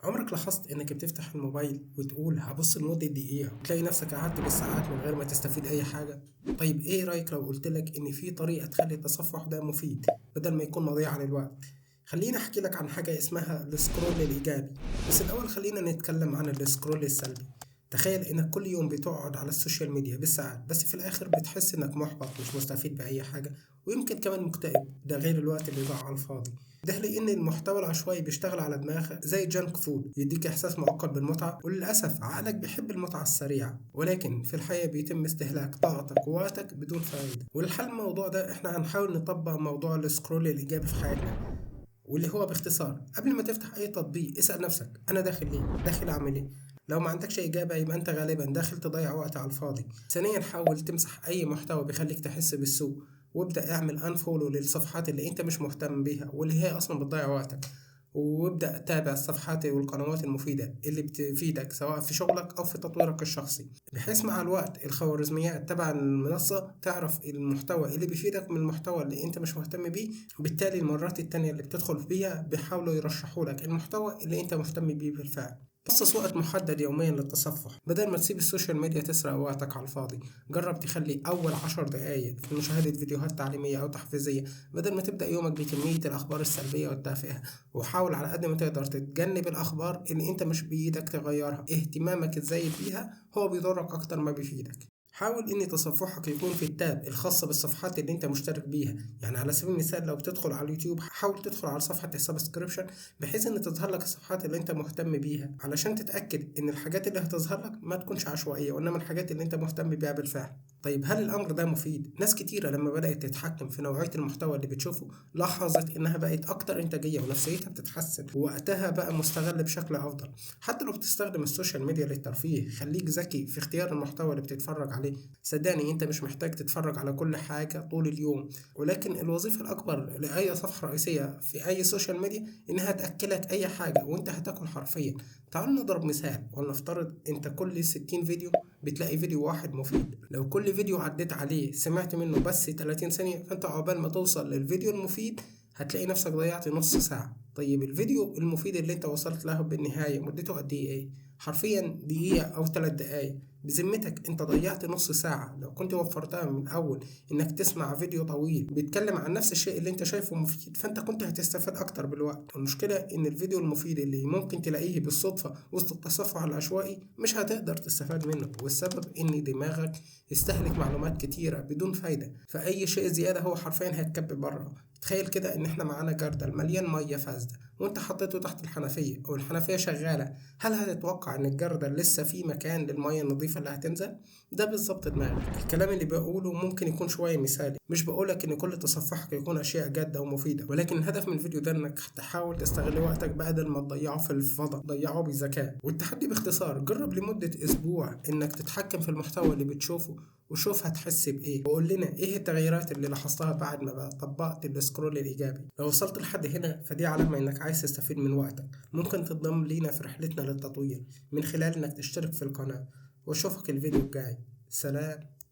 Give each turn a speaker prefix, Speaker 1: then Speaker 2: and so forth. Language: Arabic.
Speaker 1: عمرك لاحظت انك بتفتح الموبايل وتقول هبص لمدة دقيقة وتلاقي نفسك قعدت بالساعات من غير ما تستفيد اي حاجة؟ طيب ايه رأيك لو قلتلك ان في طريقة تخلي التصفح ده مفيد بدل ما يكون مضيعة للوقت؟ خليني احكي لك عن حاجة اسمها السكرول الايجابي. بس الاول خلينا نتكلم عن السكرول السلبي. تخيل انك كل يوم بتقعد على السوشيال ميديا بالساعات، بس في الاخر بتحس انك محبط مش مستفيد باي حاجة، ويمكن كمان مكتئب. ده غير الوقت اللي ضاع على الفاضي. ده لأن المحتوى العشوائي بيشتغل على دماغك زي جانك فود، يديك إحساس مؤقت بالمتعة، وللأسف عقلك بيحب المتعة السريعة، ولكن في الحقيقة بيتم استهلاك طاقتك ووقتك بدون فائدة. وللحل الموضوع ده احنا هنحاول نطبق موضوع السكرول الإيجابي في حياتنا، واللي هو باختصار قبل ما تفتح أي تطبيق اسأل نفسك أنا داخل ليه؟ داخل أعمل إيه؟ لو ما عندكش إجابة يبقى أنت غالبا داخل تضيع وقت على الفاضي. ثانيا، حاول تمسح أي محتوى بيخليك تحس بالسوء، وابدأ اعمل انفولو للصفحات اللي انت مش مهتم بيها واللي هي اصلا بتضيع وقتك، وابدأ تابع الصفحات والقنوات المفيدة اللي بتفيدك سواء في شغلك أو في تطويرك الشخصي، بحيث مع الوقت الخوارزميات تبع المنصة تعرف المحتوى اللي بيفيدك من المحتوى اللي انت مش مهتم بيه. بالتالي المرات التانية اللي بتدخل فيها بيحاولوا يرشحوا لك المحتوى اللي انت مهتم بيه بالفعل. خصص وقت محدد يوميا للتصفح بدل ما تسيب السوشيال ميديا تسرق وقتك على الفاضي. جرب تخلي أول 10 دقايق في مشاهدة فيديوهات تعليمية أو تحفيزية بدل ما تبدأ يومك بكمية الأخبار السلبية والتافهة. وحاول على قد ما تقدر تتجنب الأخبار اللي أنت مش بإيدك تغيرها. اهتمامك الزايد بيها هو بيضرك أكتر ما بيفيدك. حاول ان تصفحك يكون في التاب الخاصة بالصفحات اللي انت مشترك بيها. يعني على سبيل المثال لو بتدخل على اليوتيوب حاول تدخل على صفحة السبسكريبشن، بحيث ان تظهر لك الصفحات اللي انت مهتم بيها، علشان تتأكد ان الحاجات اللي هتظهر لك ما تكونش عشوائية وانما الحاجات اللي انت مهتم بيها بالفعل. طيب هل الامر ده مفيد؟ ناس كتيرة لما بدأت تتحكم في نوعية المحتوى اللي بتشوفه لاحظت انها بقت اكتر انتاجية ونفسيتها بتتحسن ووقتها بقى مستغل بشكل افضل. حتى لو بتستخدم السوشيال ميديا للترفيه خليك ذكي في اختيار المحتوى اللي بتتفرج عليه. صدقني انت مش محتاج تتفرج على كل حاجة طول اليوم، ولكن الوظيفة الأكبر لأي صفحة رئيسية في أي سوشيال ميديا إنها تأكلك أي حاجة وأنت هتاكل حرفيا. تعال نضرب مثال ولنفترض أنت كل 60 فيديو بتلاقي فيديو واحد مفيد. لو كل فيديو عديت عليه سمعت منه بس 30 ثانية، فأنت عقبال ما توصل للفيديو المفيد هتلاقي نفسك ضيعت نص ساعة. طيب الفيديو المفيد اللي انت وصلت له بالنهاية مدته قد ايه؟ حرفيا دقيقة أو 3 دقايق. بذمتك انت ضيعت نص ساعة لو كنت وفرتها من الأول إنك تسمع فيديو طويل بيتكلم عن نفس الشيء اللي انت شايفه مفيد، فانت كنت هتستفاد أكتر بالوقت. والمشكلة إن الفيديو المفيد اللي ممكن تلاقيه بالصدفة وسط التصفح العشوائي مش هتقدر تستفاد منه، والسبب إن دماغك استهلك معلومات كتيرة بدون فايدة، فأي شيء زيادة هو حرفيا هيتكب بره. تخيل كده ان احنا معانا جردل مليان ميه فاسده وانت حطيته تحت الحنفيه والحنفيه شغاله، هل هتتوقع ان الجردل لسه في مكان للميه النظيفه اللي هتنزل؟ ده بالظبط دماغك. الكلام اللي بقوله ممكن يكون شويه مثالي، مش بقولك ان كل تصفحك يكون اشياء جاده ومفيده، ولكن الهدف من الفيديو ده انك تحاول تستغل وقتك بدل ما تضيعه في الفضاء، ضيعه بذكاء. والتحدي باختصار جرب لمده اسبوع انك تتحكم في المحتوى اللي بتشوفه وشوف هتحس بإيه، وقول لنا إيه التغييرات اللي لاحظتها بعد ما بقى طبقت السكرول الإيجابي. لو وصلت لحد هنا فدي علامة إنك عايز تستفيد من وقتك. ممكن تنضم لينا في رحلتنا للتطوير من خلال إنك تشترك في القناة. وأشوفك الفيديو الجاي. سلام.